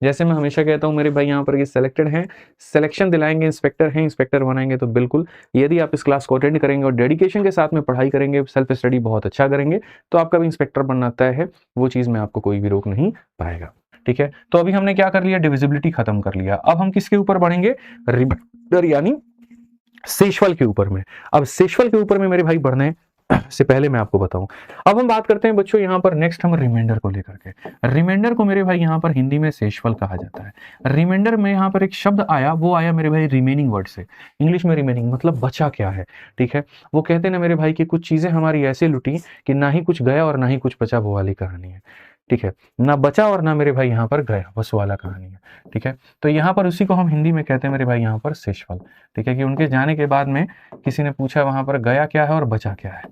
जैसे मैं हमेशा कहता हूँ मेरे भाई यहाँ पर ये सिलेक्टेड हैं, सिलेक्शन दिलाएंगे, इंस्पेक्टर हैं, इंस्पेक्टर बनाएंगे। तो बिल्कुल यदि आप इस क्लास को अटेंड करेंगे और डेडिकेशन के साथ में पढ़ाई करेंगे, सेल्फ स्टडी बहुत अच्छा करेंगे, तो आपका भी इंस्पेक्टर बनना तय है। वो चीज़ में आपको कोई भी रोक नहीं पाएगा। ठीक है, तो अभी हमने क्या कर लिया, डिविजिबिलिटी खत्म कर लिया। अब हम किसके ऊपर बढ़ेंगे, रिमाइंडर यानी शेषफल के ऊपर में। अब शेषफल के ऊपर में मेरे भाई बढ़ने से पहले मैं आपको बताऊं, अब हम बात करते हैं बच्चों यहाँ पर नेक्स्ट हम रिमाइंडर को लेकर के। रिमाइंडर को मेरे भाई यहाँ पर हिंदी में शेषफल कहा जाता है। रिमाइंडर में यहाँ पर एक शब्द आया, वो आया मेरे भाई रिमेनिंग वर्ड से। इंग्लिश में रिमेनिंग मतलब बचा क्या है। ठीक है, वो कहते हैं ना मेरे भाई कि कुछ चीजें हमारी ऐसे लुटी कि ना ही कुछ गया और ना ही कुछ बचा, वो वाली कहानी है। ठीक है, ना बचा और ना मेरे भाई यहाँ पर गया, बस वाला कहानी है। ठीक है, तो यहाँ पर उसी को हम हिंदी में कहते हैं मेरे भाई यहाँ पर शेषफल। ठीक है, कि उनके जाने के बाद में किसी ने पूछा वहां पर गया क्या है और बचा क्या है।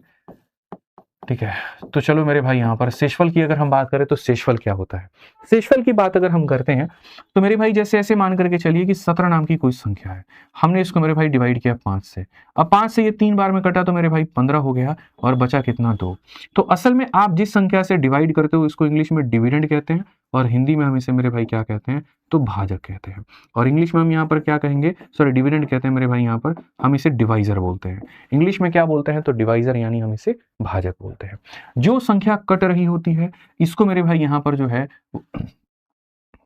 ठीक है, तो चलो मेरे भाई यहाँ पर शेषफल की अगर हम बात करें तो शेषफल क्या होता है। शेषफल की बात अगर हम करते हैं तो मेरे भाई जैसे ऐसे मान करके चलिए कि 17 नाम की कोई संख्या है, हमने इसको मेरे भाई डिवाइड किया 5 से। अब 5 से ये 3 बार में कटा तो मेरे भाई 15 हो गया और बचा कितना, 2। तो असल में आप जिस संख्या से डिवाइड करते हो इसको इंग्लिश में डिविडेंड कहते हैं और हिंदी में हम इसे मेरे भाई क्या कहते हैं, तो भाजक कहते हैं। और इंग्लिश में हम यहाँ पर क्या कहेंगे, सॉरी डिविडेंड कहते हैं मेरे भाई, यहाँ पर हम इसे डिवाइजर बोलते हैं। इंग्लिश में क्या बोलते हैं, तो डिवाइजर यानी हम इसे भाजक बोलते हैं। जो संख्या कट रही होती है इसको मेरे भाई यहाँ पर जो है,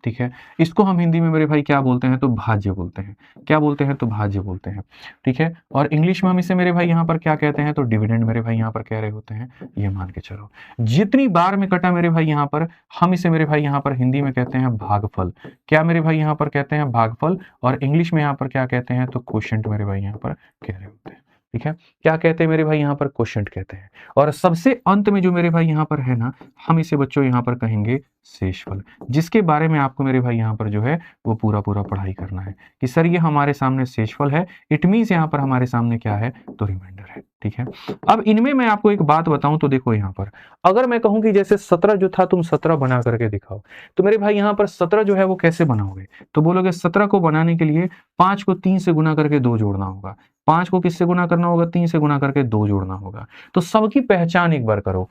ठीक है, इसको हम हिंदी में मेरे भाई क्या बोलते हैं, तो भाज्य बोलते हैं। क्या बोलते हैं, तो भाज्य बोलते हैं। ठीक है, और इंग्लिश में हम इसे मेरे भाई यहाँ पर क्या कहते हैं, तो डिविडेंड मेरे भाई यहाँ पर कह रहे होते हैं। ये मान के चलो जितनी बार में कटा मेरे भाई यहाँ पर, हम इसे मेरे भाई यहाँ पर हिंदी में कहते हैं भागफल। क्या मेरे भाई यहाँ पर कहते हैं, भागफल। और इंग्लिश में यहाँ पर क्या कहते हैं, तो क्वोशिएंट मेरे भाई यहाँ पर कह रहे होते हैं। ठीक है, क्या कहते हैं मेरे भाई यहाँ पर, क्वोशिएंट कहते हैं। और सबसे अंत में जो मेरे भाई यहाँ पर है ना, हम इसे बच्चों यहाँ पर कहेंगे शेषफल, जिसके बारे में आपको मेरे भाई यहाँ पर जो है वो पूरा पढ़ाई करना है कि सर ये हमारे सामने शेषफल है, इट मीन्स यहाँ पर हमारे सामने क्या है, तो रिमाइंडर है। ठीक है, अब इनमें मैं आपको एक बात बताऊं तो देखो यहाँ पर अगर मैं कहूं कि जैसे 17 जो था तुम 17 बना करके दिखाओ, तो मेरे भाई यहाँ पर 17 जो है वो कैसे बनाओगे, तो बोलोगे 17 को बनाने के लिए 5 को 3 से गुना करके 2 जोड़ना होगा। 5 को किससे गुना करना होगा, 3 से गुना करके 2 जोड़ना होगा। तो सबकी पहचान एक बार करो।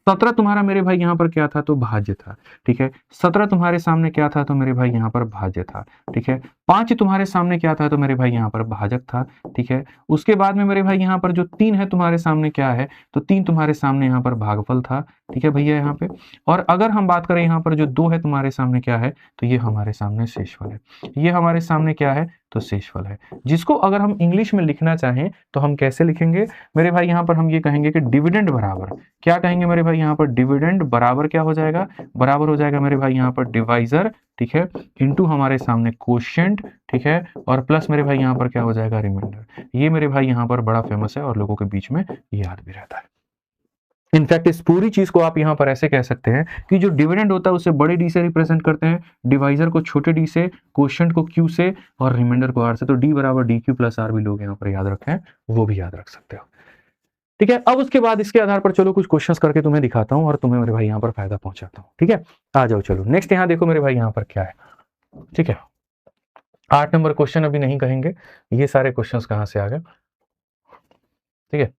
17 तुम्हारा मेरे भाई यहाँ पर क्या था, तो भाज्य था। ठीक है, 17 तुम्हारे सामने क्या था, तो मेरे भाई यहाँ पर भाज्य था। ठीक है, 5 तुम्हारे सामने क्या था, तो मेरे भाई यहाँ पर भाजक था। ठीक है, उसके बाद में मेरे भाई यहाँ पर जो 3 है तुम्हारे सामने क्या है, तो 3 तुम्हारे सामने यहाँ पर भागफल था। ठीक है भैया यहाँ पे, और अगर हम बात करें यहाँ पर जो 2 है तुम्हारे सामने क्या है, तो ये हमारे सामने शेषफल है। ये हमारे सामने क्या है, तो शेषफल है, जिसको अगर हम इंग्लिश में लिखना चाहें तो हम कैसे लिखेंगे मेरे भाई, यहाँ पर हम ये कहेंगे कि डिविडेंड बराबर, क्या कहेंगे मेरे भाई यहाँ पर, डिविडेंड बराबर क्या हो जाएगा, बराबर हो जाएगा मेरे भाई यहाँ पर डिवाइजर। ठीक है, इनटू हमारे सामने क्वोशिएंट। ठीक है, और प्लस मेरे भाई यहाँ पर क्या हो जाएगा, रिमाइंडर। ये मेरे भाई यहाँ पर बड़ा फेमस है और लोगों के बीच में याद भी रहता है। इनफैक्ट इस पूरी चीज को आप यहां पर ऐसे कह सकते हैं कि जो डिविडेंड होता है उसे बड़े डी से रिप्रेजेंट करते हैं, डिवाइजर को छोटे डी से, क्वोशिएंट को क्यू से और रिमाइंडर को आर से। तो डी बराबर डी क्यू प्लस आर भी लोग यहाँ पर याद रखे हैं, वो भी याद रख सकते हो। ठीक है, अब उसके बाद इसके आधार पर चलो कुछ क्वेश्चंस करके तुम्हें दिखाता हूं और तुम्हें मेरे भाई यहाँ पर फायदा पहुंचाता हूं। ठीक है, आ जाओ चलो नेक्स्ट यहाँ देखो मेरे भाई यहाँ पर क्या है। ठीक है, 8 नंबर क्वेश्चन अभी नहीं कहेंगे, ये सारे क्वेश्चन कहां से आ गए। ठीक है,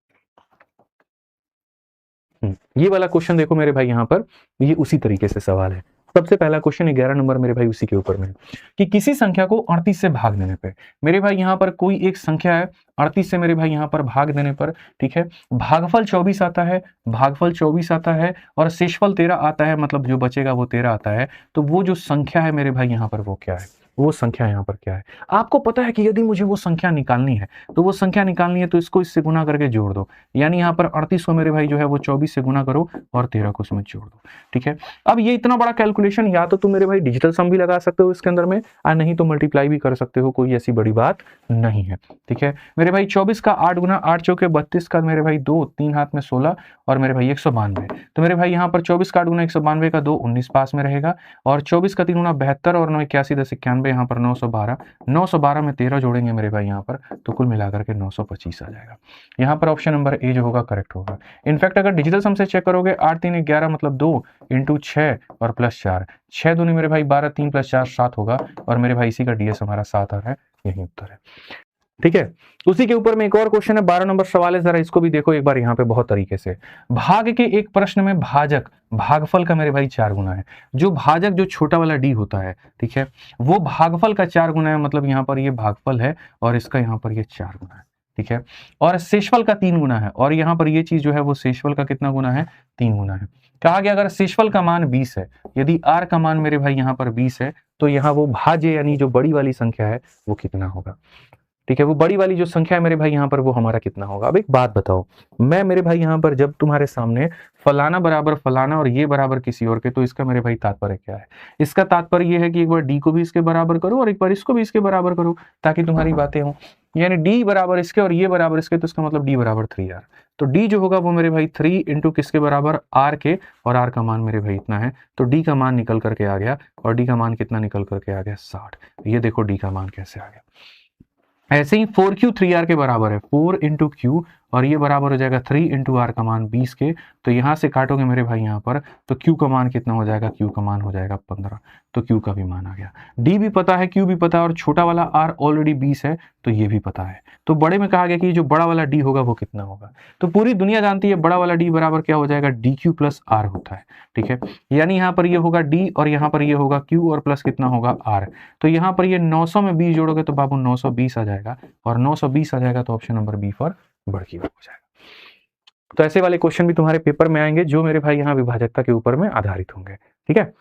ये वाला क्वेश्चन देखो मेरे भाई यहाँ पर, ये उसी तरीके से सवाल है। सबसे पहला क्वेश्चन 11 नंबर मेरे भाई उसी के ऊपर में है कि किसी संख्या को 38 से भाग देने पे, मेरे भाई यहाँ पर कोई एक संख्या है 38 से मेरे भाई यहाँ पर भाग देने पर, ठीक है, भागफल 24 आता है, भागफल 24 आता है और शेषफल 13 आता है, मतलब जो बचेगा वो 13 आता है। तो वो जो संख्या है मेरे भाई यहाँ पर वो क्या है, वो संख्या यहाँ पर क्या है। आपको पता है कि यदि मुझे वो संख्या निकालनी है, तो वो संख्या निकालनी है तो इसको इससे गुना करके जोड़ दो, यानी यहाँ पर 38 को मेरे भाई जो है वो 24 से गुना करो और 13 को उसमें जोड़ दो। ठीक है, अब ये इतना बड़ा कैलकुलेशन या तो तुम मेरे भाई डिजिटल सम भी लगा सकते हो इसके अंदर में, और नहीं तो मल्टीप्लाई भी कर सकते हो, कोई ऐसी बड़ी बात नहीं है। ठीक है मेरे भाई, 24 का 8 गुना 8 चौके 32 का मेरे भाई 2, 3 हाथ में 16 और मेरे भाई 192। तो मेरे भाई यहाँ पर 24 का 8 गुना 192 का 2, 19 पास में रहेगा, और 24 का 3 गुना 72 और 9 81 10 91, यहाँ पर 912, 912 में 13 जोड़ेंगे मेरे भाई यहाँ पर, तो कुल मिलाकर के 925 आ जाएगा। यहाँ पर ऑप्शन नंबर ए जो होगा करेक्ट होगा। इनफैक्ट अगर डिजिटल सम से चेक करोगे 8 3 11 मतलब 2 इंटू 6 और प्लस 4, 6 दूनी मेरे भाई 12, 3 प्लस 4 7 होगा, और मेरे भाई इसी का डीएस हमारा 7 आ रहा है, यही उत्तर है। ठीक है। उसी के ऊपर में एक और क्वेश्चन है, 12 नंबर सवाल है, जरा इसको भी देखो एक बार यहाँ पे बहुत तरीके से। भाग के एक प्रश्न में भाजक भागफल का मेरे भाई 4 गुना है। जो भाजक जो छोटा वाला डी होता है, ठीक है, वो भागफल का 4 गुना है, मतलब यहाँ पर ये भागफल है और इसका यहाँ पर ये 4 गुना है, ठीक है। और शेषफल का 3 गुना है, और यहाँ पर ये चीज जो है वो शेषफल का कितना गुना है, 3 गुना है। कहा गया अगर शेषफल का मान 20 है, यदि आर का मान मेरे भाई यहाँ पर 20 है, तो यहाँ वो भाज्य यानी जो बड़ी वाली संख्या है वो कितना होगा, ठीक है। वो बड़ी वाली जो संख्या है मेरे भाई यहाँ पर वो हमारा कितना होगा। अब एक बात बताओ, मैं मेरे भाई यहाँ पर जब तुम्हारे सामने फलाना बराबर फलाना और ये बराबर किसी और के, तो इसका मेरे भाई तात्पर्य क्या है? इसका तात्पर्य ये है कि एक बार डी को भी इसके बराबर करो और एक बार इसको भी इसके बराबर करो, ताकि तुम्हारी बातें हों। यानी डी बराबर इसके और ये बराबर इसके, तो इसका मतलब डी बराबर 3r। तो डी जो होगा वो मेरे भाई 3 इंटू किसके बराबर, आर के, और आर का मान मेरे भाई इतना है, तो डी का मान निकल करके आ गया, और डी का मान कितना निकल करके आ गया, 60। ये देखो डी का मान कैसे आ गया। ऐसे ही 4q 3r के बराबर है, 4 इंटू क्यू, और ये बराबर हो जाएगा 3 इंटू आर का मान 20 के। तो यहाँ से काटोगे मेरे भाई यहाँ पर, तो q का मान कितना हो जाएगा, q का मान हो जाएगा 15। तो q का भी मान आ गया, d भी पता है, q भी पता है, और छोटा वाला r ऑलरेडी 20 है, तो ये भी पता है। तो बड़े में कहा गया कि जो बड़ा वाला d होगा वो कितना होगा। तो पूरी दुनिया जानती है बड़ा वाला d बराबर क्या हो जाएगा, dq प्लस r होता है, ठीक है। यानी यहाँ पर ये होगा d और यहाँ पर ये होगा q और प्लस कितना होगा r। तो यहाँ पर ये 900 में 20 जोड़ोगे तो बाबू 920 आ जाएगा, और 920 आ जाएगा तो ऑप्शन नंबर बी फॉर बड़की हो जाएगा। तो ऐसे वाले क्वेश्चन भी तुम्हारे पेपर में आएंगे जो मेरे भाई यहाँ विभाजकता के ऊपर में आधारित होंगे, ठीक है।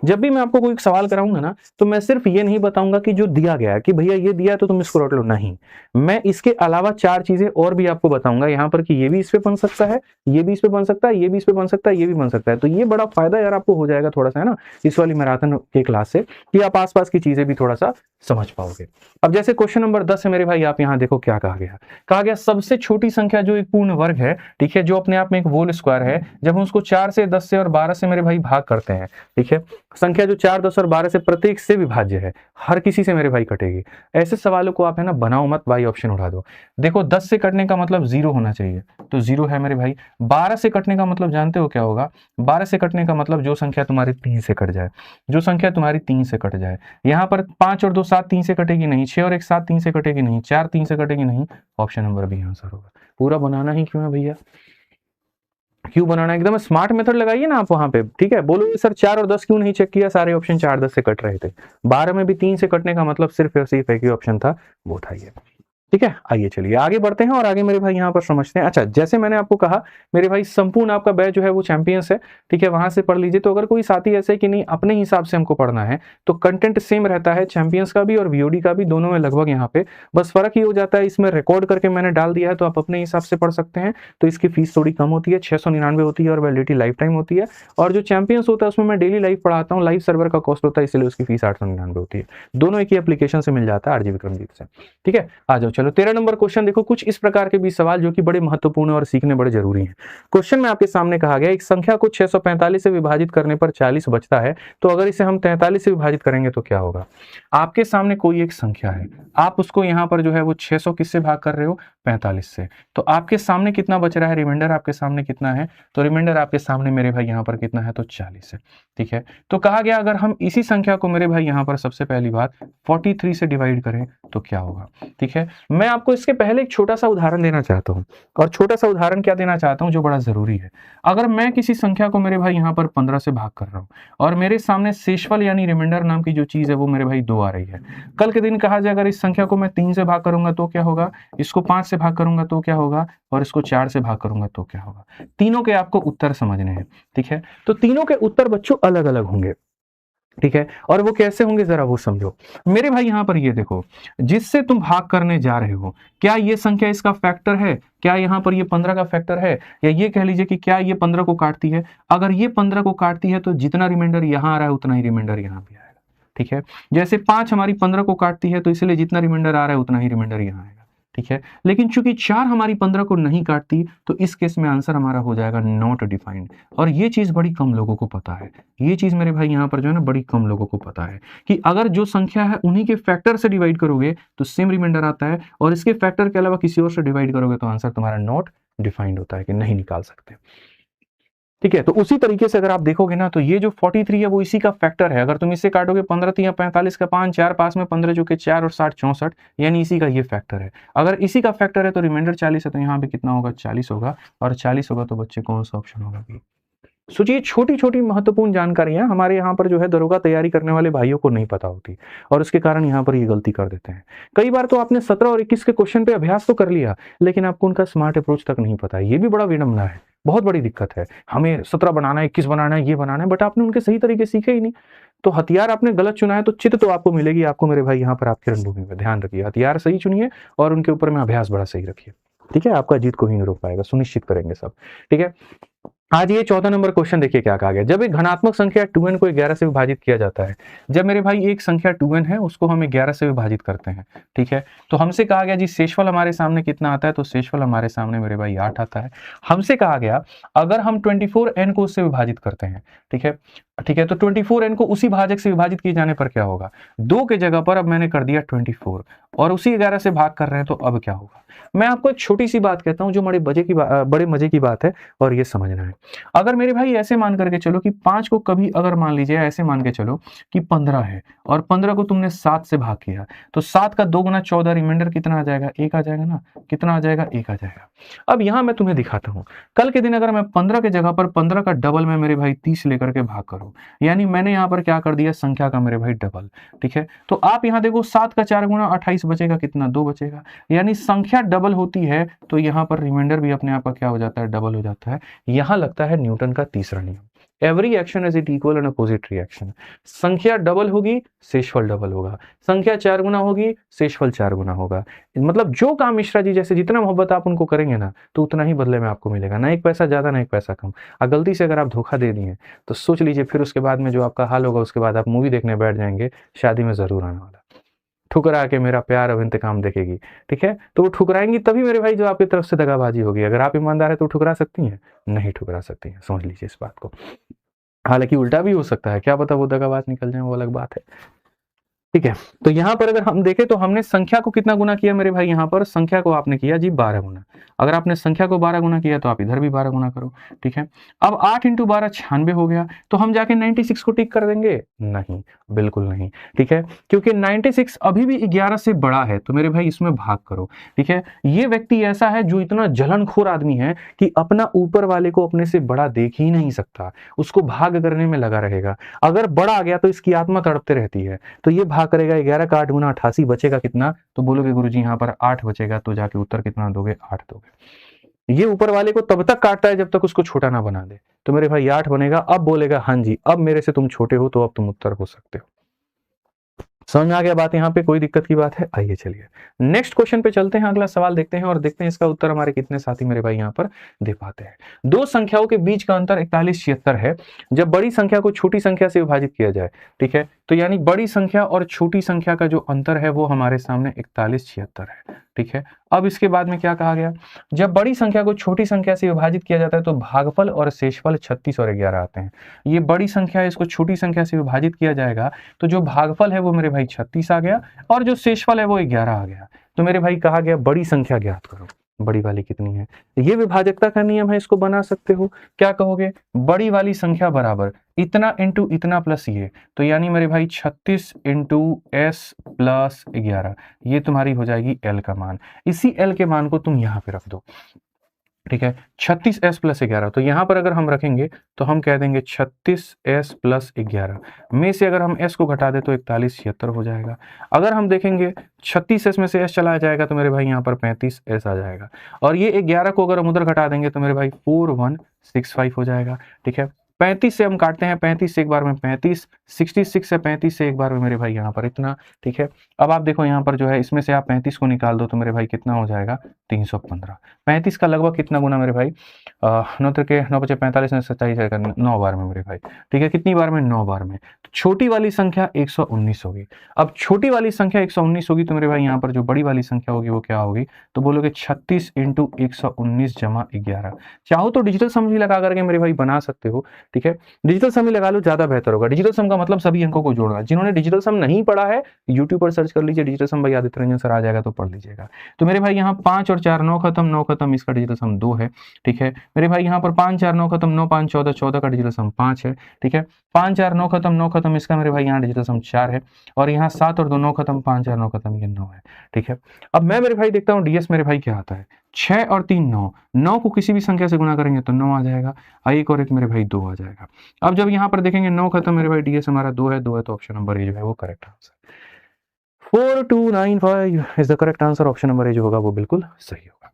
जब भी मैं आपको कोई सवाल कराऊंगा ना, तो मैं सिर्फ ये नहीं बताऊंगा कि जो दिया गया है कि भैया ये दिया है तो तुम इसको रट लो, नहीं, मैं इसके अलावा 4 चीजें और भी आपको बताऊंगा यहाँ पर कि ये भी इस पे बन सकता है, ये भी इस पे बन सकता है, ये भी इस पे बन सकता है, ये भी बन सकता है। तो ये बड़ा फायदा यार आपको हो जाएगा थोड़ा सा, है ना, इस वाली मैराथन के क्लास से, कि आप आसपास की चीजें भी थोड़ा सा समझ पाओगे। अब जैसे क्वेश्चन नंबर 10 है मेरे भाई, आप यहाँ देखो क्या कहा गया। कहा गया सबसे छोटी संख्या जो एक पूर्ण वर्ग है, ठीक है, जो अपने आप में एक होल स्क्वायर है, जब हम उसको 4 से 10 से और 12 से मेरे भाई भाग करते हैं, ठीक है, संख्या जो 4, 10 और 12 से प्रत्येक से विभाज्य है, हर किसी से मेरे भाई कटेगी। ऐसे सवालों को आप है ना बनाओ मत, वाई ऑप्शन उड़ा दो। देखो 10 से कटने का मतलब 0 होना चाहिए, तो 0 है मेरे भाई। 12 से कटने का मतलब जानते हो क्या होगा, 12 से कटने का मतलब जो संख्या तुम्हारी 3 से कट जाए, जो संख्या तुम्हारी 3 से कट जाए। यहाँ पर 5 और 2 7 3 से कटेगी नहीं, 6 और 1 7 3 से कटेगी नहीं, 4 3 से कटेगी नहीं, ऑप्शन नंबर बी आंसर होगा। पूरा बनाना ही क्यों है भैया, क्यों बनाना, एकदम स्मार्ट मेथड लगाइए ना आप वहां पे, ठीक है। बोलो सर 4 और 10 क्यों नहीं चेक किया, सारे ऑप्शन 4 10 से कट रहे थे, 12 में भी 3 से कटने का मतलब सिर्फ और सिर्फ एक ही ऑप्शन था, वो था ये, ठीक है। आइए चलिए आगे बढ़ते हैं और आगे मेरे भाई यहाँ पर समझते हैं। अच्छा, जैसे मैंने आपको कहा मेरे भाई संपूर्ण आपका बैच जो है वो चैंपियंस है, ठीक है, वहां से पढ़ लीजिए। तो अगर कोई साथी ऐसे कि नहीं अपने हिसाब से हमको पढ़ना है, तो कंटेंट सेम रहता है चैंपियंस का भी और वीओडी का भी, दोनों में लगभग यहाँ पे बस फर्क ही हो जाता है, इसमें रिकॉर्ड करके मैंने डाल दिया है तो आप अपने हिसाब से पढ़ सकते हैं। तो इसकी फीस थोड़ी कम होती है, 699 होती है और वैलिडिटी लाइफ टाइम होती है। और जो चैंपियंस होता है उसमें मैं डेली लाइव पढ़ाता हूँ, लाइव सर्वर का कॉस्ट होता है, इसलिए उसकी फीस 899 होती है। दोनों एक ही एप्लीकेशन से मिल जाता है, आरजी विक्रमजीत से, ठीक है। आ जाओ चलो 13 नंबर क्वेश्चन देखो, कुछ इस प्रकार के भी सवाल जो कि बड़े महत्वपूर्ण और सीखने बड़े जरूरी हैं। क्वेश्चन में आपके सामने कहा गया एक संख्या को 645 से विभाजित करने पर 40 बचता है, तो अगर इसे हम 43 से विभाजित करेंगे तो क्या होगा। आपके सामने कोई एक संख्या है, आप उसको यहाँ पर जो है वो 600 किससे भाग कर रहे हो, 45 से, तो आपके सामने कितना बच रहा है, रिमाइंडर आपके सामने कितना है, तो रिमाइंडर आपके सामने मेरे भाई यहाँ पर कितना है, तो 40 है, ठीक है। तो कहा गया अगर हम इसी संख्या को मेरे भाई यहाँ पर सबसे पहली बात 43 से डिवाइड करें तो क्या होगा, ठीक है। मैं आपको इसके पहले एक छोटा सा उदाहरण देना चाहता हूं, और छोटा सा उदाहरण क्या देना चाहता हूं जो बड़ा जरूरी है। अगर मैं किसी संख्या को मेरे भाई यहाँ पर 15 से भाग कर रहा हूं और मेरे सामने शेषफल यानी रिमाइंडर नाम की जो चीज है वो मेरे भाई 2 आ रही है, कल के दिन कहा जाए अगर इस संख्या को मैं 3 से भाग करूंगा तो क्या होगा, इसको 5 से भाग करूंगा तो क्या होगा, और इसको 4 से भाग करूंगा तो क्या होगा। तीनों के आपको उत्तर समझने हैं, ठीक है। तो तीनों के उत्तर बच्चों अलग अलग होंगे, ठीक है, और वो कैसे होंगे जरा वो समझो मेरे भाई। यहां पर ये देखो, जिससे तुम भाग करने जा रहे हो, क्या ये संख्या इसका फैक्टर है, क्या यहां पर ये 15 का फैक्टर है, या ये कह लीजिए कि क्या ये 15 को काटती है। अगर ये 15 को काटती है तो जितना रिमाइंडर यहां आ रहा है उतना ही रिमाइंडर यहां भी आएगा, ठीक है। जैसे 5 हमारी 15 को काटती है तो इसलिए जितना रिमाइंडर आ रहा है उतना ही रिमाइंडर यहां आएगा, ठीक है। लेकिन चूंकि 4 हमारी 15 को नहीं काटती तो इस केस में आंसर हमारा हो जाएगा नॉट डिफाइंड। और ये चीज बड़ी कम लोगों को पता है, ये चीज मेरे भाई यहाँ पर जो है ना बड़ी कम लोगों को पता है कि अगर जो संख्या है उन्हीं के फैक्टर से डिवाइड करोगे तो सेम रिमाइंडर आता है, और इसके फैक्टर के अलावा किसी और से डिवाइड करोगे तो आंसर तुम्हारा नॉट डिफाइंड होता है, कि नहीं निकाल सकते। ठीक है। तो उसी तरीके से अगर आप देखोगे ना, तो ये जो 43 है वो इसी का फैक्टर है। अगर तुम इससे काटोगे 15 3 45 का 5 4 पास में 15 जो कि 4 और 60 64, यानी इसी का ये फैक्टर है। अगर इसी का फैक्टर है तो रिमाइंडर 40 है, तो यहाँ पे कितना होगा 40 होगा, और 40 होगा तो बच्चे कौन सा ऑप्शन होगा बी। सोचिए, छोटी छोटी महत्वपूर्ण जानकारियां हमारे यहाँ पर जो है दरोगा तैयारी करने वाले भाइयों को नहीं पता होती, और उसके कारण यहाँ पर ये गलती कर देते हैं। कई बार तो आपने 17 और 21 के क्वेश्चन पे अभ्यास तो कर लिया, लेकिन आपको उनका स्मार्ट अप्रोच तक नहीं पता है। ये भी बड़ा विडंबना है, बहुत बड़ी दिक्कत है। हमें 17 बनाना है, 21 बनाना है, ये बनाना है, बट आपने उनके सही तरीके सीखे ही नहीं। तो हथियार आपने गलत चुना है, तो चित तो आपको मिलेगी आपको मेरे भाई यहाँ पर आपकी रणभूमि में। ध्यान रखिए, हथियार सही चुनिए और उनके ऊपर में अभ्यास बड़ा सही रखिए। ठीक है, आपका जीत को ही नहीं रोक पाएगा, सुनिश्चित करेंगे सब। ठीक है, आज ये 14 नंबर क्वेश्चन देखिए क्या कहा गया। जब एक धनात्मक संख्या 2n को 11 से विभाजित किया जाता है। जब मेरे भाई एक संख्या 2n है उसको हम 11 से विभाजित करते हैं, ठीक है, तो हमसे कहा गया जी शेषफल हमारे सामने कितना आता है, तो शेषफल हमारे सामने मेरे भाई 8 आता है। हमसे कहा गया अगर हम 24n को उससे विभाजित करते हैं, ठीक है, ठीक है, तो 24n को उसी भाजक से विभाजित किए जाने पर क्या होगा। 2 के जगह पर अब मैंने कर दिया 24 और उसी 11 से भाग कर रहे हैं, तो अब क्या होगा। मैं आपको एक छोटी सी बात कहता हूं जो बड़े मजे की बात है, और ये समझना है। अगर मेरे भाई ऐसे मान करके चलो कि 5 को कभी अगर मान लीजिए ऐसे मान के चलो कि 15 है, और 15 को तुमने 7 से भाग किया, तो 7 का 2 गुना 14, रिमाइंडर कितना आ जाएगा, 1 आ जाएगा ना। कितना आ जाएगा, 1 आ जाएगा। अब यहां मैं तुम्हें दिखाता हूं, कल के दिन अगर मैं 15 के जगह पर 15 का डबल में मेरे भाई 30 लेकर के भाग करूं, यानी मैंने यहां पर क्या कर दिया, संख्या का मेरे भाई डबल। ठीक है, तो आप यहां देखो 7 का 4 गुना 28 बचेगा, कितना 2 बचेगा, यानी संख्या डबल होती है तो यहां पर रिमाइंडर भी अपने आप का क्या हो जाता है, डबल हो जाता है। यहां लगता है न्यूटन का तीसरा नियम, every action is it equal and opposite reaction. संख्या डबल होगी, शेषफल डबल होगा। संख्या 4 गुना होगी, शेषफल 4 गुना होगा। मतलब जो काम मिश्रा जी जैसे जितना मोहब्बत आप उनको करेंगे ना, तो उतना ही बदले में आपको मिलेगा, ना एक पैसा ज्यादा ना एक पैसा कम। और गलती से अगर आप धोखा दे दिए तो सोच लीजिए फिर उसके बाद में जो आपका हाल होगा, उसके बाद आप मूवी देखने बैठ जाएंगे, शादी में जरूर आने वाला ठुकरा के मेरा प्यार अब इंतकाम देखेगी। ठीक है, तो वो ठुकराएंगी तभी मेरे भाई जो आपकी तरफ से दगाबाजी होगी। अगर आप ईमानदार है तो ठुकरा सकती हैं, नहीं ठुकरा सकती हैं, समझ लीजिए इस बात को। हालांकि उल्टा भी हो सकता है, क्या पता वो दगाबाज निकल जाए, वो अलग बात है। ठीक है, तो यहां पर अगर हम देखें तो हमने संख्या को कितना गुना किया मेरे भाई, यहां पर संख्या को आपने किया जी 12 गुना। अगर आपने संख्या को 12 गुना किया तो आप इधर भी 12 गुना करो। ठीक है, अब 8 इंटू 12 96 हो गया, तो हम जाके 96 को टिक कर देंगे, नहीं, बिल्कुल नहीं। ठीक है, क्योंकि 96 अभी भी 11 से बड़ा है, तो मेरे भाई इसमें भाग करो। ठीक है, ये व्यक्ति ऐसा है जो इतना जलनखोर आदमी है कि अपना ऊपर वाले को अपने से बड़ा देख ही नहीं सकता, उसको भाग करने में लगा रहेगा। अगर बड़ा आ गया तो इसकी आत्मा तड़पते रहती है, तो ये भाग करेगा। 11 का 8 गुना 88, बचेगा कितना, तो बोलोगे गुरुजी यहाँ पर 8 बचेगा, तो जाके उत्तर कितना दोगे, 8 दोगे। ये ऊपर वाले को तब तक काटता है जब तक उसको छोटा ना बना दे, तो मेरे भाई 8 बनेगा। अब बोलेगा हाँ जी, अब मेरे से तुम छोटे हो तो अब तुम उत्तर हो सकते हो। समझ में आ गया बात, यहाँ पे कोई दिक्कत की बात है। आइए चलिए नेक्स्ट क्वेश्चन पे चलते हैं, अगला सवाल देखते हैं और देखते हैं इसका उत्तर हमारे कितने साथी मेरे भाई यहाँ पर दे पाते हैं। दो संख्याओं के बीच का अंतर 4176 है जब बड़ी संख्या को छोटी संख्या से विभाजित किया जाए। ठीक है, तो यानी बड़ी संख्या और छोटी संख्या का जो अंतर है वो हमारे सामने 4176 है। ठीक है, अब इसके बाद में क्या कहा गया, जब बड़ी संख्या को छोटी संख्या से विभाजित किया जाता है तो भागफल और शेषफल 36 और 11 आते हैं। ये बड़ी संख्या है, इसको छोटी संख्या से विभाजित किया जाएगा तो जो भागफल है वो मेरे भाई 36 आ गया और जो शेषफल है वो 11 आ गया। तो मेरे भाई कहा गया बड़ी संख्या ज्ञात करो, बड़ी वाली कितनी है। ये विभाजकता का नियम है, इसको बना सकते हो। क्या कहोगे, बड़ी वाली संख्या बराबर इतना इंटू इतना प्लस ये, तो यानी मेरे भाई 36 इंटू एस प्लस 11, ये तुम्हारी हो जाएगी एल का मान। इसी एल के मान को तुम यहाँ पे रख दो। ठीक है, 36s प्लस 11, तो यहां पर अगर हम रखेंगे तो हम कह देंगे 36s प्लस 11 में से अगर हम s को घटा दे तो 4176 हो जाएगा। अगर हम देखेंगे 36s में से s चला जाएगा तो मेरे भाई यहाँ पर 35s आ जाएगा, और ये 11 को अगर हम उधर घटा देंगे तो मेरे भाई 4165 हो जाएगा। ठीक है, 35 से हम काटते हैं, 35 से एक बार में 35, 66 से 35 से एक बार में मेरे भाई यहाँ पर इतना। ठीक है, अब आप देखो यहाँ पर जो है इसमें से आप 35 को निकाल दो तो मेरे भाई कितना हो जाएगा, 315। 35 का लगभग कितना गुना मेरे भाई, 9 के 9 बचे 45 में 27 जाएगा 9 बार में मेरे भाई। ठीक है, कितनी बार में, 9 बार में। तो छोटी वाली संख्या 119 होगी। अब छोटी वाली संख्या 119 होगी तो मेरे भाई यहाँ पर जो बड़ी वाली संख्या होगी वो क्या होगी, तो बोलोगे 36 इंटू 119 जमा 11। चाहो तो डिजिटल समझ लगा करके मेरे भाई बना सकते हो, ठीक है, डिजिटल सम ही लगा लो, ज्यादा बेहतर होगा। डिजिटल सम का मतलब सभी अंकों को जोड़ना। जिन्होंने डिजिटल सम नहीं पढ़ा है यूट्यूब पर सर्च कर लीजिए, डिजिटल सम भाई आदित्य रंजन सर आ जाएगा, तो पढ़ लीजिएगा। तो मेरे भाई यहाँ 5 और 4 9 खत्म, 9 खत्म, इसका डिजिटल सम 2 है। ठीक है मेरे भाई यहाँ पर 5 4 9 खत्म, 9 5 14, 14 का डिजिटल सम 5 है। ठीक है 5 4 9 खत्म, 9 खत्म, इसका मेरे भाई यहाँ डिजिटल सम 4 है। और यहाँ 7 और 2 9 खत्म, 5 4 9 खत्म, ये 9 है। ठीक है अब मैं मेरे भाई देखता हूँ डीएस मेरे भाई क्या आता है। 6 और 3 9, 9 को किसी भी संख्या से गुणा करेंगे तो 9 आ जाएगा, एक और एक मेरे भाई 2 आ जाएगा। अब जब यहाँ पर देखेंगे 9 खत्म, मेरे भाई डीएस हमारा 2 है, 2 है, तो ऑप्शन नंबर ए जो है वो correct answer 4295 is the correct answer. Option number A जो होगा वो बिल्कुल सही होगा।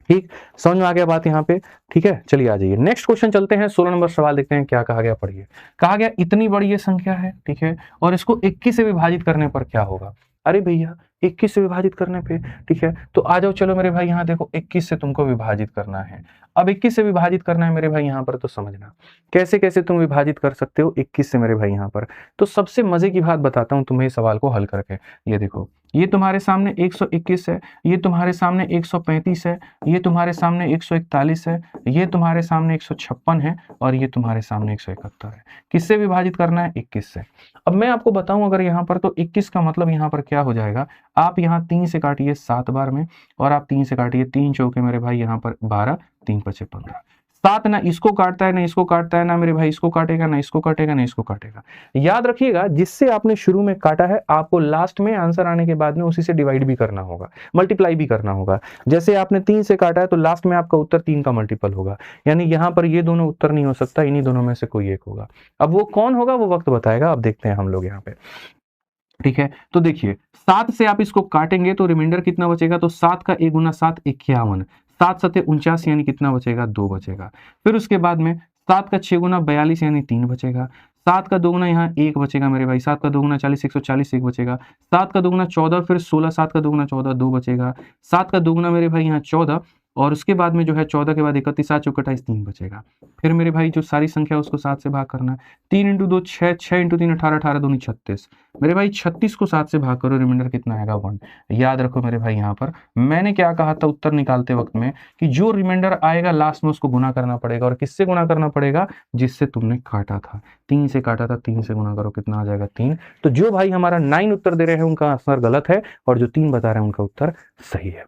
ठीक समझ में आ गया बात यहाँ पे। ठीक है चलिए आ जाइए नेक्स्ट क्वेश्चन चलते हैं। 16 नंबर सवाल देखते हैं क्या कहा गया, पढ़िए। कहा गया इतनी बड़ी ये संख्या है, ठीक है, और इसको 21 से विभाजित करने पर क्या होगा। अरे भैया 21 से विभाजित करने पे, ठीक है, तो आ जाओ चलो मेरे भाई यहाँ देखो 21 से तुमको विभाजित करना है। अब 21 से विभाजित करना है मेरे भाई यहाँ पर, तो समझना कैसे कैसे तुम विभाजित कर सकते हो 21 से मेरे भाई यहाँ पर। तो सबसे मजे की बात बताता हूँ तुम्हें सवाल को हल करके। ये देखो ये तुम्हारे सामने 121 है, ये तुम्हारे सामने 135 है, ये तुम्हारे सामने 141 है, ये तुम्हारे सामने 156 है, और ये तुम्हारे सामने 171 है। किससे विभाजित करना है 21 से। अब मैं आपको बताऊं अगर यहाँ पर, तो 21 का मतलब यहाँ पर क्या हो जाएगा, आप यहाँ 3 से काटिए 7 बार में, और आप 3 से काटिए 3 चौके मेरे भाई यहाँ पर 12, 3 पचे 15। 7 ना इसको काटता है ना इसको काटता है, ना मेरे भाई इसको काटेगा ना इसको काटेगा ना इसको काटेगा। याद रखिएगा जिससे आपने शुरू में काटा है आपको लास्ट में आंसर आने के बाद में उसी से डिवाइड भी करना होगा, मल्टीप्लाई भी करना होगा। जैसे आपने 3 से काटा है तो लास्ट में आपका उत्तर 3 का मल्टीपल होगा, यानी यहाँ पर ये दोनों उत्तर नहीं हो सकता, इन्हीं दोनों में से कोई एक होगा। अब वो कौन होगा वो वक्त बताएगा। अब देखते हैं हम लोग यहाँ पे। ठीक है तो देखिए 7 से आप इसको काटेंगे तो रिमाइंडर कितना बचेगा, तो 7 का 1 गुना 7 51, 7 सते 49 यानी कितना बचेगा 2 बचेगा। फिर उसके बाद में 7 का 6 गुना 42 यानी 3 बचेगा। 7 का 2 गुना यहाँ 1 बचेगा मेरे भाई, 7 का 2 गुना 40 140 1 बचेगा। 7 का 2 गुना 14, फिर 16, 7 का 2 गुना 14 2 बचेगा। 7 का 2 गुना मेरे भाई यहाँ 14, और उसके बाद में जो है 14 के बाद 31, 7 चौक 28 3 बचेगा। फिर मेरे भाई जो सारी संख्या उसको 7 से भाग करना है। 3 इंटू 2 6, 6 इंटू 3 18, 18 दूनी 36। मेरे भाई 36 को 7 से भाग करो, रिमाइंडर कितना आएगा 1। याद रखो मेरे भाई यहाँ पर मैंने क्या कहा था उत्तर निकालते वक्त में, कि जो रिमाइंडर आएगा लास्ट में उसको गुना करना पड़ेगा, और किससे गुना करना पड़ेगा, जिससे तुमने काटा था। 3 से काटा था, 3 से गुना करो, कितना आ जाएगा 3। तो जो भाई हमारा 9 उत्तर दे रहे हैं उनका आंसर गलत है, और जो 3 बता रहे हैं उनका उत्तर सही है।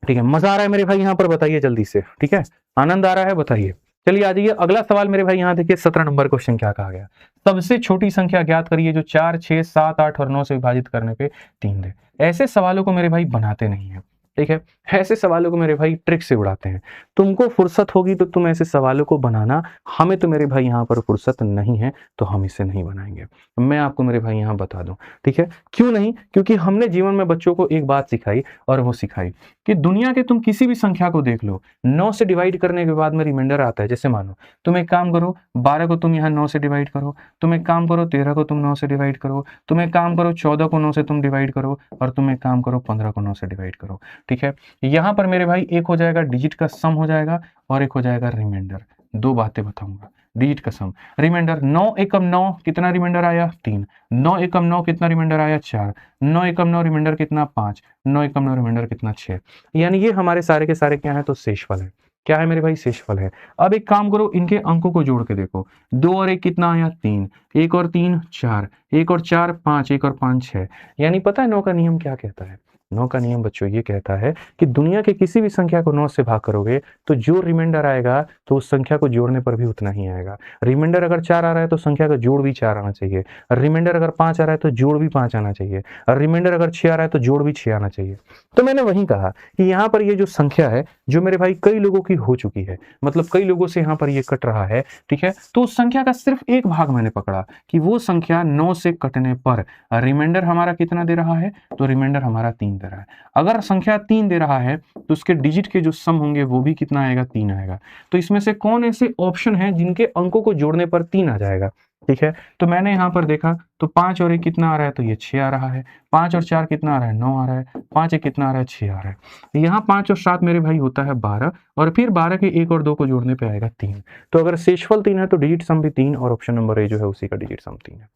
ठीक है मजा आ रहा है मेरे भाई यहाँ पर, बताइए जल्दी से। ठीक है आनंद आ रहा है, बताइए। चलिए आ जाइए अगला सवाल मेरे भाई यहाँ देखिए 17 नंबर क्वेश्चन क्या कहा गया। सबसे छोटी संख्या ज्ञात करिए जो 4 6 7 8 और 9 से विभाजित करने पे 3 दे। ऐसे सवालों को मेरे भाई बनाते नहीं है, ठीक है, ऐसे सवालों को मेरे भाई ट्रिक से उड़ाते हैं। तुमको फुर्सत होगी तो तुम ऐसे सवालों को बनाना, हमें तो मेरे भाई यहाँ पर फुर्सत नहीं है, तो हम इसे नहीं बनाएंगे। मैं आपको मेरे भाई यहाँ बता दूं, ठीक है, क्यों नहीं, क्योंकि हमने जीवन में बच्चों को एक बात सिखाई, और वो सिखाई कि दुनिया के तुम किसी भी संख्या को देख लो, 9 से डिवाइड करने के बाद में रिमाइंडर आता है। जैसे मानो तुम एक काम करो, 12 को तुम यहाँ 9 से डिवाइड करो, तुम एक काम करो 13 को तुम 9 से डिवाइड करो, तुम एक काम करो 14 को 9 से तुम डिवाइड करो, और तुम एक काम करो 15 को 9 से डिवाइड करो। ठीक है यहाँ पर मेरे भाई एक हो जाएगा डिजिट का सम हो जाएगा, और एक हो जाएगा रिमाइंडर। दो बातें बताऊंगा, डिजिट का सम, रिमाइंडर। 9 एकम 9 कितना रिमाइंडर आया 3, 9 एकम 9 कितना रिमाइंडर आया 4, 9 एकम 9 रिमाइंडर कितना 5, 9 एकम 9 रिमाइंडर कितना 6। यानी ये हमारे सारे के सारे क्या है, तो शेषफल है। क्या है मेरे भाई, शेषफल है। अब एक काम करो, इनके अंकों को जोड़ के देखो, 2 और 1 कितना आया 3, 1 और 3 4, 1 और 4 5, 1 और 5 6। यानी पता है 9 का नियम क्या कहता है। 9 का नियम बच्चों ये कहता है कि दुनिया के किसी भी संख्या को 9 से भाग करोगे तो जो रिमाइंडर आएगा तो उस संख्या को जोड़ने पर भी उतना ही आएगा। रिमाइंडर अगर 4 आ रहा है तो संख्या का जोड़ भी 4 आना चाहिए। रिमाइंडर अगर 5 आ रहा है तो जोड़ भी 5 आना चाहिए। रिमाइंडर अगर 6 आ रहा है तो जोड़ भी 6 आना चाहिए। तो मैंने वही कहा कि यहाँ पर ये जो संख्या है, जो मेरे भाई कई लोगों की हो चुकी है, मतलब कई लोगों से यहाँ पर ये कट रहा है, ठीक है, तो उस संख्या का सिर्फ एक भाग मैंने पकड़ा कि वो संख्या 9 से कटने पर रिमाइंडर हमारा कितना दे रहा है, तो रिमाइंडर हमारा 3 दे रहा है। अगर संख्या 3 दे रहा है तो उसके डिजिट के जो सम होंगे वो भी कितना आएगा, 3 आएगा। तो इसमें से कौन ऐसे ऑप्शन है जिनके अंकों को जोड़ने पर 3 आ जाएगा। ठीक है, तो मैंने यहाँ पर देखा तो 5 और 1 कितना आ रहा है, तो ये 6 आ रहा है। 5 और 4 कितना आ रहा है, 9 आ रहा है। 5 1 कितना आ रहा है, 6 आ रहा है। यहाँ 5 और 7 मेरे भाई होता है 12, और फिर 12 के 1 और 2 को जोड़ने पे आएगा 3। तो अगर शेषफल 3 है तो डिजिट सम भी 3, और ऑप्शन नंबर ए जो है उसी का डिजिट सम 3 है।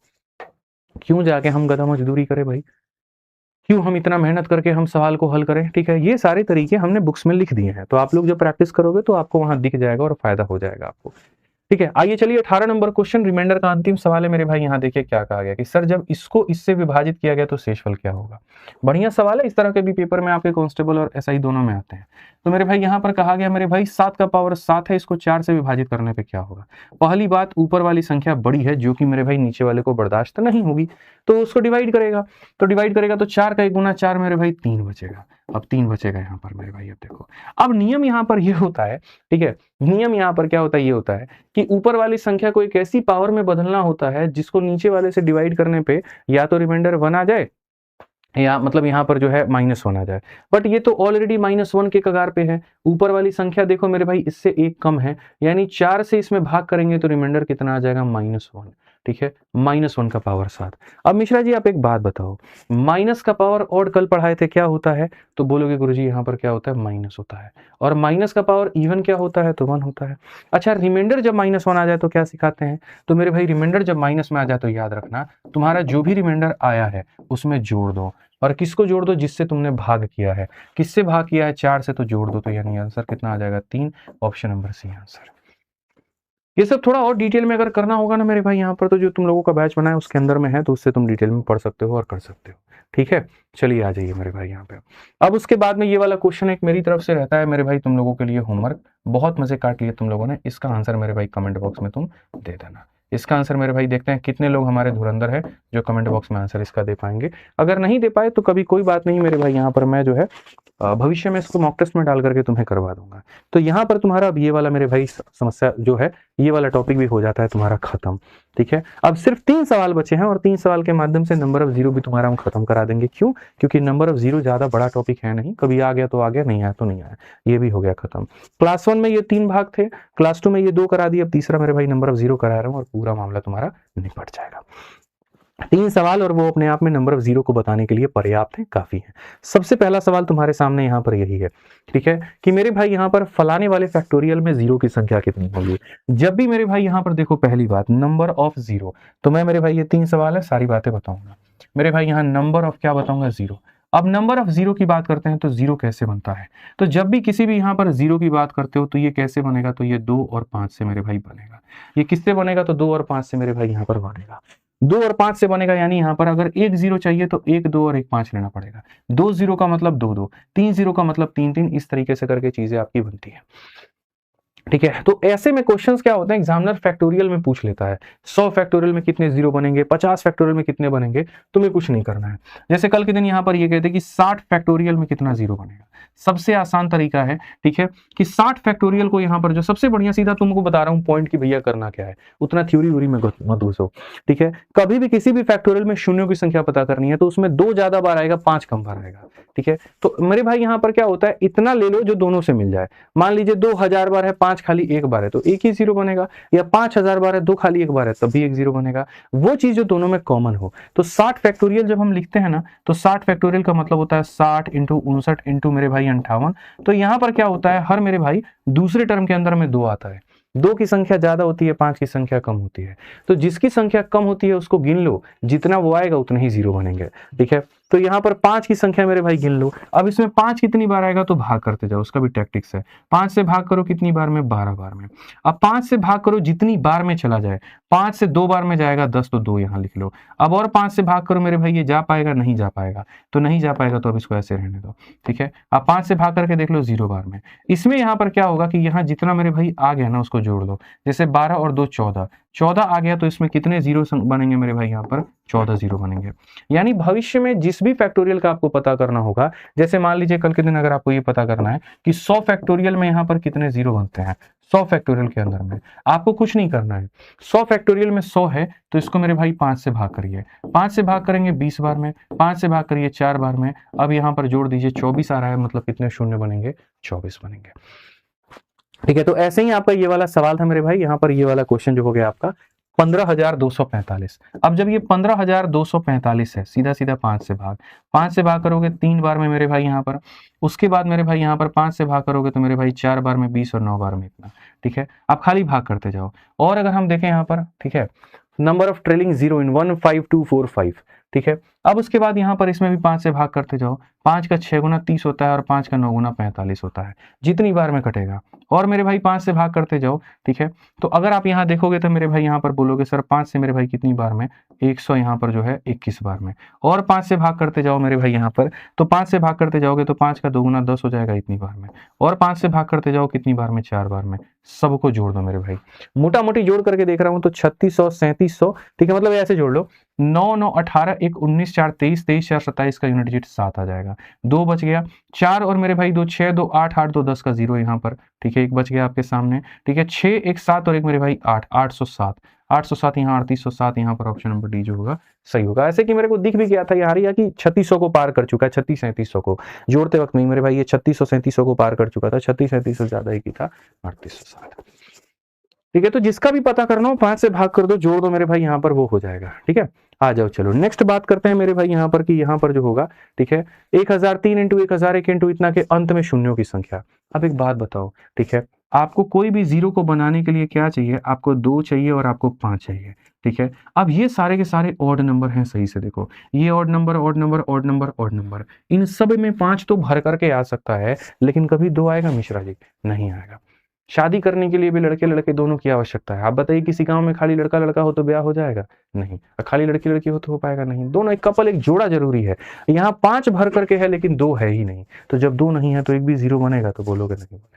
क्यों जाके हम गधा मजदूरी करें भाई, क्यों हम इतना मेहनत करके हम सवाल को हल करें। ठीक है, ये सारे तरीके हमने बुक्स में लिख दिए हैं, तो आप लोग जब प्रैक्टिस करोगे तो आपको वहां दिख जाएगा और फायदा हो जाएगा आपको। ठीक है, आइए चलिए 18 नंबर क्वेश्चन रिमाइंडर का अंतिम सवाल है मेरे भाई। यहाँ देखिए क्या कहा गया कि सर जब इसको इससे विभाजित किया गया तो शेषफल क्या होगा। बढ़िया सवाल है, इस तरह के भी पेपर में आपके कांस्टेबल और एसआई दोनों में आते हैं। तो मेरे भाई यहाँ पर कहा गया मेरे भाई 7 का पावर 7 है, इसको 4 से विभाजित करने पे क्या होगा। पहली बात, ऊपर वाली संख्या बड़ी है जो कि मेरे भाई नीचे वाले को बर्दाश्त नहीं होगी, तो उसको डिवाइड करेगा। तो डिवाइड करेगा तो 4 का 1 गुना 4 मेरे भाई 3 बचेगा। अब 3 बचेगा यहाँ पर मेरे भाई। अब देखो, अब नियम यहाँ पर ये होता है, ठीक है, नियम यहाँ पर क्या होता है, ये होता है कि ऊपर वाली संख्या को एक ऐसी पावर में बदलना होता है जिसको नीचे वाले से डिवाइड करने पे या तो रिमाइंडर 1 आ जाए या मतलब यहाँ पर जो है -1 आ जाए। बट ये तो ऑलरेडी -1 के कगार पे है। ऊपर वाली संख्या देखो मेरे भाई इससे 1 कम है, यानी 4 से इसमें भाग करेंगे तो रिमाइंडर कितना आ जाएगा, -1। ठीक है, -1 का पावर 7। अब मिश्रा जी आप एक बात बताओ, माइनस का पावर ऑड कल पढ़ाए थे क्या होता है, तो बोलोगे गुरुजी यहाँ पर क्या होता है, माइनस होता है। और माइनस का पावर इवन क्या होता है, तो 1 होता है। अच्छा, रिमाइंडर जब -1 आ जाए तो क्या सिखाते हैं, तो मेरे भाई रिमाइंडर जब माइनस में आ जाए तो याद रखना तुम्हारा जो भी रिमाइंडर आया है उसमें जोड़ दो। और किसको जोड़ दो, जिससे तुमने भाग किया है। किससे भाग किया है, 4 से, तो जोड़ दो। तो यानी आंसर कितना आ जाएगा, 3। Option number C answer. ये सब थोड़ा और डिटेल में अगर करना होगा ना मेरे भाई यहाँ पर, तो जो तुम लोगों का बैच बना है उसके अंदर में है, तो उससे तुम डिटेल में पढ़ सकते हो और कर सकते हो। ठीक है, चलिए आ जाइए मेरे भाई यहाँ पे। अब उसके बाद में ये वाला क्वेश्चन एक मेरी तरफ से रहता है मेरे भाई तुम लोगों के लिए होमवर्क। बहुत मजे काट लिए तुम लोगों ने। इसका आंसर मेरे भाई कमेंट बॉक्स में तुम दे देना। इसका आंसर मेरे भाई देखते हैं कितने लोग हमारे धुरंधर है जो कमेंट बॉक्स में आंसर इसका दे पाएंगे। अगर नहीं दे पाए तो कभी कोई बात नहीं मेरे भाई, यहाँ पर मैं जो है भविष्य में इसको मॉक टेस्ट में डाल करके तुम्हें करवा दूंगा। तो यहाँ पर तुम्हारा अब ये वाला मेरे भाई समस्या जो है, ये वाला टॉपिक भी हो जाता है तुम्हारा खत्म। ठीक है, अब सिर्फ 3 सवाल बचे हैं और 3 सवाल के माध्यम से नंबर ऑफ जीरो भी तुम्हारा हम खत्म करा देंगे। क्यों, क्योंकि नंबर ऑफ जीरो ज्यादा बड़ा टॉपिक है नहीं, कभी आ गया तो आ गया, नहीं आया तो नहीं आया, ये भी हो गया खत्म। क्लास 1 में ये 3 भाग थे, क्लास 2 में ये 2 करा दिए, अब तीसरा मेरे भाई नंबर ऑफ जीरो करा रहा हूँ और पूरा मामला तुम्हारा निपट जाएगा। 3 सवाल और वो अपने आप में नंबर ऑफ जीरो को बताने के लिए पर्याप्त है, काफी है। सबसे पहला सवाल तुम्हारे सामने यहाँ पर यही है, ठीक है, कि मेरे भाई यहाँ पर फलाने वाले फैक्टोरियल में जीरो की संख्या कितनी होगी। जब भी मेरे भाई यहाँ पर देखो, पहली बात नंबर ऑफ जीरो, तो मैं मेरे भाई ये 3 सवाल है, सारी बातें बताऊंगा मेरे भाई। यहाँ नंबर ऑफ क्या बताऊंगा, जीरो। अब नंबर ऑफ जीरो की बात करते हैं तो जीरो कैसे बनता है, तो जब भी किसी भी यहाँ पर जीरो की बात करते हो तो ये कैसे बनेगा, तो ये 2 और 5 से मेरे भाई बनेगा। ये किससे बनेगा, तो 2 और 5 से मेरे भाई यहाँ पर बनेगा। 2 और 5 से बनेगा, यानी यहाँ पर अगर 1 जीरो चाहिए तो 1 2 और 1 5 लेना पड़ेगा। 2 जीरो का मतलब 2 2, 3 जीरो का मतलब 3 3, इस तरीके से करके चीजें आपकी बनती है। ठीक है, तो ऐसे में क्वेश्चंस क्या होते हैं, एग्जामिनर फैक्टोरियल में पूछ लेता है 100 फैक्टोरियल में कितने जीरो बनेंगे, 50 फैक्टोरियल में कितने बनेंगे, तुम्हें कुछ नहीं करना है। जैसे कल के दिन यहाँ पर ये कहते हैं कि 60 फैक्टोरियल में कितना जीरो बनेगा। सबसे आसान तरीका है, ठीक है, कि 60 फैक्टोरियल को यहाँ पर जो सबसे बढ़िया, सीधा तुमको बता रहा हूँ पॉइंट की भैया करना क्या है, उतना थ्योरी व्यूरी में मत घुसो। ठीक है, कभी भी किसी भी फैक्टोरियल में शून्यों की संख्या पता करनी है तो उसमें 2 ज्यादा बार आएगा, 5 कम बार आएगा। ठीक है, तो मेरे भाई यहाँ पर क्या होता है, इतना ले लो जो दोनों से मिल जाए। मान लीजिए 2000 बार है, 5 खाली 1 बार है तो 1 ही जीरो बनेगा, या 5000 बार है, 2 खाली 1 बार है तब भी 1 जीरो बनेगा। वो चीज जो दोनों में कॉमन हो। तो 60 फैक्टोरियल जब हम लिखते हैं ना, तो 60 फैक्टोरियल का मतलब होता है 60 इंटू 59 इंटू मेरे भाई 58। तो यहाँ पर क्या होता है, हर मेरे भाई दूसरे टर्म के अंदर में 2 आता है। 2 की संख्या ज्यादा होती है, 5 की संख्या कम होती है। तो जिसकी संख्या कम होती है उसको गिन लो, जितना वो आएगा उतने ही जीरो बनेंगे। ठीक है, तो यहाँ पर 5 की संख्या मेरे भाई गिन लो। अब इसमें 5 कितनी बार आएगा, तो भाग करते जाओ, उसका भी टैक्टिक्स है। 5 से भाग करो कितनी बार में, 12 बार में। अब 5 से भाग करो जितनी बार में चला जाए, 5 से 2 बार में जाएगा 10, तो 2 यहाँ लिख लो। अब और 5 से भाग करो मेरे भाई, ये जा पाएगा, नहीं जा पाएगा, तो नहीं जा पाएगा तो अब इसको ऐसे रहने दो। ठीक है, अब 5 से भाग करके देख लो 0 बार में। इसमें यहाँ पर क्या होगा कि यहाँ जितना मेरे भाई आ गया ना उसको जोड़ लो। जैसे 12 और 2 14, 14 आ गया तो इसमें कितने जीरो बनेंगे मेरे भाई, यहाँ पर 14 जीरो बनेंगे। यानी भविष्य में जिस भी फैक्टोरियल का आपको पता करना होगा, जैसे मान लीजिए कल के दिन अगर आपको ये पता करना है कि 100 फैक्टोरियल में यहाँ पर कितने जीरो बनते हैं, 100 फैक्टोरियल के अंदर में आपको कुछ नहीं करना है। 100 फैक्टोरियल में 100 है तो इसको मेरे भाई 5 से भाग करिए। 5 से भाग करेंगे 20 बार में, 5 से भाग करिए 4 बार में। अब यहाँ पर जोड़ दीजिए, 24 आ रहा है, मतलब कितने शून्य बनेंगे, 24 बनेंगे। ठीक है, तो ऐसे ही आपका ये वाला सवाल था मेरे भाई। यहाँ पर ये वाला क्वेश्चन जो हो गया आपका 15,245। अब जब ये 15,245 है, सीधा सीधा 5 से भाग करोगे 3 बार में मेरे भाई यहाँ पर। उसके बाद मेरे भाई यहाँ पर 5 से भाग करोगे तो मेरे भाई 4 बार में 20 और 9 बार में इतना। ठीक है, आप खाली भाग करते जाओ। और अगर हम देखें यहाँ पर, ठीक है, number of trailing zero in 15245, ठीक है। अब उसके बाद यहाँ पर इसमें भी 5 से भाग करते जाओ, 5 का 6 गुना 30 होता है और 5 का 9 गुना 45 होता है, जितनी बार में कटेगा। और मेरे भाई 5 से भाग करते जाओ, ठीक है। तो अगर आप यहाँ देखोगे तो मेरे भाई यहाँ पर बोलोगे सर 5 से मेरे भाई कितनी बार में, 100 यहाँ पर जो है 21 बार में। और 5 से भाग करते जाओ मेरे भाई यहाँ पर, तो 5 से भाग करते जाओगे तो 5 का 2 गुना 10 हो जाएगा इतनी बार में। और 5 से भाग करते जाओ कितनी बार में, 4 बार में। सबको जोड़ दो मेरे भाई, मोटा मोटी जोड़ करके देख रहा हूं तो 3600 3700, ठीक है, मतलब ऐसे जोड़ लो, 9 9 18 1 19 4 23 23 4 27 का यूनिट डिजिट 7 आ जाएगा। 2 बच गया, 4 और मेरे भाई 2 6 2 8 8 2 10 का 0 यहाँ पर, ठीक है, एक बच गया आपके सामने, ठीक है। 6 1 7 और एक मेरे भाई 8 807 807 यहाँ 3807 यहाँ पर ऑप्शन नंबर डी जो होगा सही होगा। ऐसे कि मेरे को दिख भी गया था यार या कि 3600 को पार कर चुका है, 36 3700 को जोड़ते वक्त नहीं मेरे भाई, ये 3600 3700 को पार कर चुका था, 36 3700 ज्यादा ही की था 3860, ठीक है। तो जिसका भी पता करना हो 5 से भाग कर दो, जोड़ दो मेरे भाई, यहाँ पर वो हो जाएगा, ठीक है। आ जाओ चलो नेक्स्ट बात करते हैं मेरे भाई यहाँ पर कि यहाँ पर जो होगा, ठीक है, 1003 इंटू 1001 इंटू इतना के अंत में शून्यों की संख्या। अब एक बात बताओ, ठीक है, आपको कोई भी जीरो को बनाने के लिए क्या चाहिए, आपको 2 चाहिए और आपको 5 चाहिए, ठीक है। अब ये सारे के सारे ऑड नंबर हैं, सही से देखो, ये odd number odd number odd number odd number, इन सब में 5 तो भर करके आ सकता है, लेकिन कभी 2 आएगा मिश्रा जी? नहीं आएगा। शादी करने के लिए भी लड़के लड़के दोनों की आवश्यकता है। आप बताइए किसी गांव में खाली लड़का लड़का हो तो ब्याह हो जाएगा? नहीं। और खाली लड़की लड़की हो तो हो पाएगा? नहीं। दोनों, एक कपल, एक जोड़ा जरूरी है। यहाँ 5 भर करके है लेकिन 2 है ही नहीं, तो जब 2 नहीं है तो एक भी 0 बनेगा तो बोलोगे नहीं बनेगा।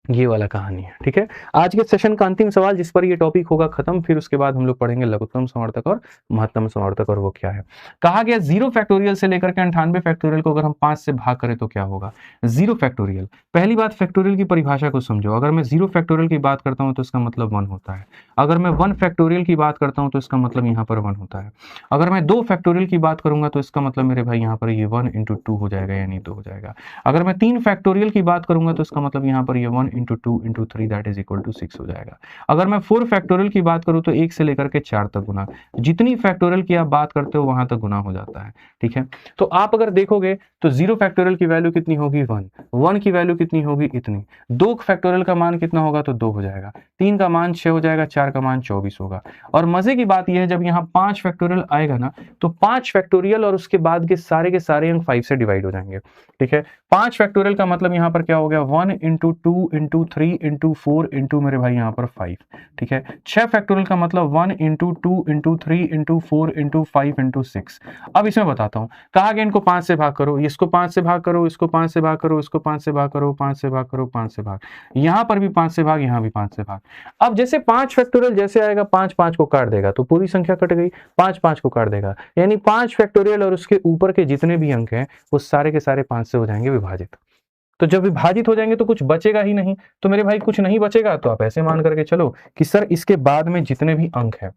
ये वाला कहानी है, ठीक है। आज के सेशन का अंतिम सवाल जिस पर ये टॉपिक होगा खत्म, फिर उसके बाद हम लोग पढ़ेंगे लघुत्तम समर्थक और महत्तम समर्थक, और वो क्या है। कहा गया 0 फैक्टोरियल से लेकर के 98 फैक्टोरियल को अगर हम 5 से भाग करें तो क्या होगा। 0 फैक्टोरियल, पहली बात फैक्टोरियल की परिभाषा को समझो। अगर मैं 0 फैक्टोरियल की बात करता हूं तो इसका मतलब 1 होता है। अगर मैं 1 फैक्टोरियल की बात करता हूं तो इसका मतलब यहाँ पर 1 होता है। अगर मैं 2 फैक्टोरियल की बात करूंगा तो इसका मतलब मेरे भाई यहाँ पर ये 1 इंटू 2 हो जाएगा, यानी 2 हो जाएगा। अगर मैं 3 फैक्टोरियल की बात करूंगा तो इसका मतलब यहाँ पर ये 1 into 2 into 3 that is equal to 6 हो जाएगा। अगर मैं 4 फैक्टोरियल की बात करूं तो 1 से लेकर के 4 तक गुना, जितनी फैक्टोरियल की आप बात करते हो वहां तक गुना हो जाता है, ठीक है। तो आप अगर देखोगे तो 0 फैक्टोरियल की वैल्यू कितनी होगी 1, 1 की वैल्यू कितनी होगी इतनी, 2 फैक्टोरियल का मान कितना होगा तो 2 हो जाएगा, 3 का मान 6 हो जाएगा, 4 का मान 24 होगा। और मजे की बात यह है जब यहाँ 5 फैक्टोरियल आएगा ना तो 5 फैक्टोरियल और उसके बाद के सारे अंक 5 से डिवाइड हो जाएंगे, ठीक है। 5 फैक्टोरियल का मतलब यहाँ पर क्या हो गया 1 इंटू 2 इंटू 3 इंटू 4 इंटू मेरे भाई यहाँ पर 5, ठीक है। 6 फैक्टोरियल का मतलब 1 into 2 into 3 into 4 into 5 into 6। अब इसमें बताता हूँ, कहा गया इनको 5 से भाग करो, इसको 5 से भाग करो, इसको 5 से भाग करो, इसको 5 से भाग करो, 5 से भाग करो, 5 से भाग, यहाँ पर भी 5 से भाग, यहाँ भी 5 से भाग। अब जैसे 5 फैक्टोरियल जैसे आएगा 5 5 को काट देगा तो पूरी संख्या कट गई, 5 5 को काट देगा, यानी 5 फैक्टोरियल और उसके ऊपर के जितने भी अंक हैं वो सारे के सारे 5 से हो जाएंगे विभाजित। तो जब विभाजित हो जाएंगे तो कुछ बचेगा ही नहीं, तो मेरे भाई कुछ नहीं बचेगा तो आप ऐसे मान करके चलो कि सर इसके बाद में जितने भी अंक हैं,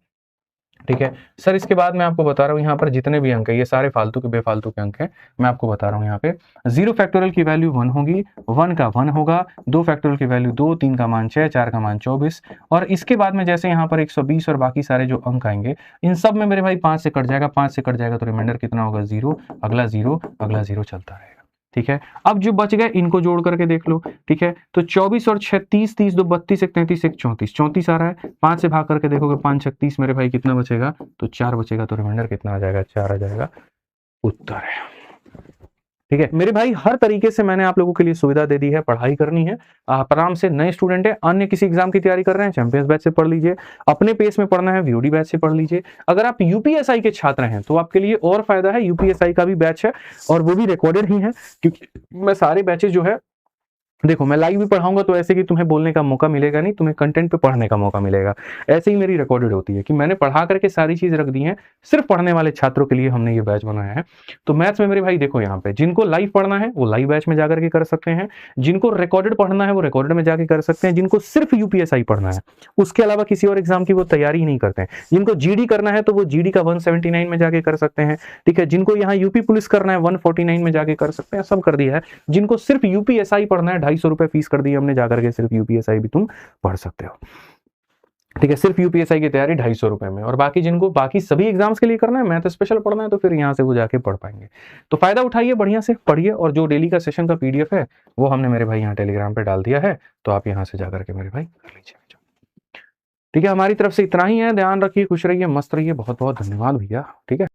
ठीक है सर, इसके बाद मैं आपको बता रहा हूं यहाँ पर जितने भी अंक है ये सारे फालतू के बेफालतू के अंक हैं, मैं आपको बता रहा हूं यहाँ पे 0 फैक्टोरियल की वैल्यू 1 होगी, 1 का 1 होगा, 2 फैक्टोरियल की वैल्यू 2, 3 का मान 6, 4 का मान 24, और इसके बाद में जैसे यहाँ पर 120 और बाकी सारे जो अंक आएंगे इन सब में मेरे भाई 5 से कट जाएगा, 5 से कट जाएगा तो रिमाइंडर कितना होगा 0, अगला 0, अगला 0 चलता रहेगा, ठीक है। अब जो बच गए इनको जोड़ करके देख लो, ठीक है। तो 24 और 6 30, 30 2 32, 1 33, 1 34, 34 आ रहा है, 5 से भाग करके देखोगे 5 36 मेरे भाई कितना बचेगा तो 4 बचेगा, तो रिमाइंडर कितना आ जाएगा 4 आ जाएगा, उत्तर है, ठीक है मेरे भाई। हर तरीके से मैंने आप लोगों के लिए सुविधा दे दी है, पढ़ाई करनी है आप आराम से, नए स्टूडेंट है, अन्य किसी एग्जाम की तैयारी कर रहे हैं चैंपियंस बैच से पढ़ लीजिए, अपने पेस में पढ़ना है वीओडी बैच से पढ़ लीजिए। अगर आप यूपीएसआई के छात्र हैं तो आपके लिए और फायदा है, यूपीएसआई का भी बैच है और वो भी रिकॉर्डेड ही है, क्योंकि मैं सारे बैचेस जो है देखो मैं लाइव भी पढ़ाऊंगा तो ऐसे कि तुम्हें बोलने का मौका मिलेगा नहीं, तुम्हें कंटेंट पे पढ़ने का मौका मिलेगा, ऐसे ही मेरी रिकॉर्डेड होती है कि मैंने पढ़ा करके सारी चीज रख दी है, सिर्फ पढ़ने वाले छात्रों के लिए हमने ये बैच बनाया है। तो मैथ्स में मेरे भाई देखो यहाँ पे जिनको लाइव पढ़ना है वो लाइव बैच में जाकर के कर सकते हैं, जिनको रिकॉर्डेड पढ़ना है वो रिकॉर्डेड में जाके कर सकते हैं, जिनको सिर्फ यूपीएसआई पढ़ना है उसके अलावा किसी और एग्जाम की वो तैयारी ही नहीं करते हैं, जिनको जीडी करना है तो वो जीडी का 179 में जाके कर सकते हैं, ठीक है। जिनको यहाँ यूपी पुलिस करना है 149 में जाके कर सकते हैं, सब कर दिया है। जिनको सिर्फ यूपीएसआई पढ़ना है 250 रुपए फीस कर दी हमने जाकर के, सिर्फ यूपीएसआई भी तुम पढ़ सकते हो, ठीक है। सिर्फ यूपीएसआई की तैयारी 250 रुपए में, और बाकी जिनको बाकी सभी एग्जाम्स के लिए करना है, मैथ स्पेशल पढ़ना है तो फिर यहाँ से वो जाके पढ़ पाएंगे। तो फायदा उठाइए, बढ़िया से पढ़िए, और जो डेली का सेशन का पीडीएफ है वो हमने मेरे भाई यहाँ टेलीग्राम पे डाल दिया है, तो आप यहाँ से जाकर के मेरे भाई कर लीजिए। ठीक है, हमारी तरफ से इतना ही है। ध्यान रखिए, खुश रहिए, मस्त रहिए। बहुत बहुत धन्यवाद भैया। ठीक है।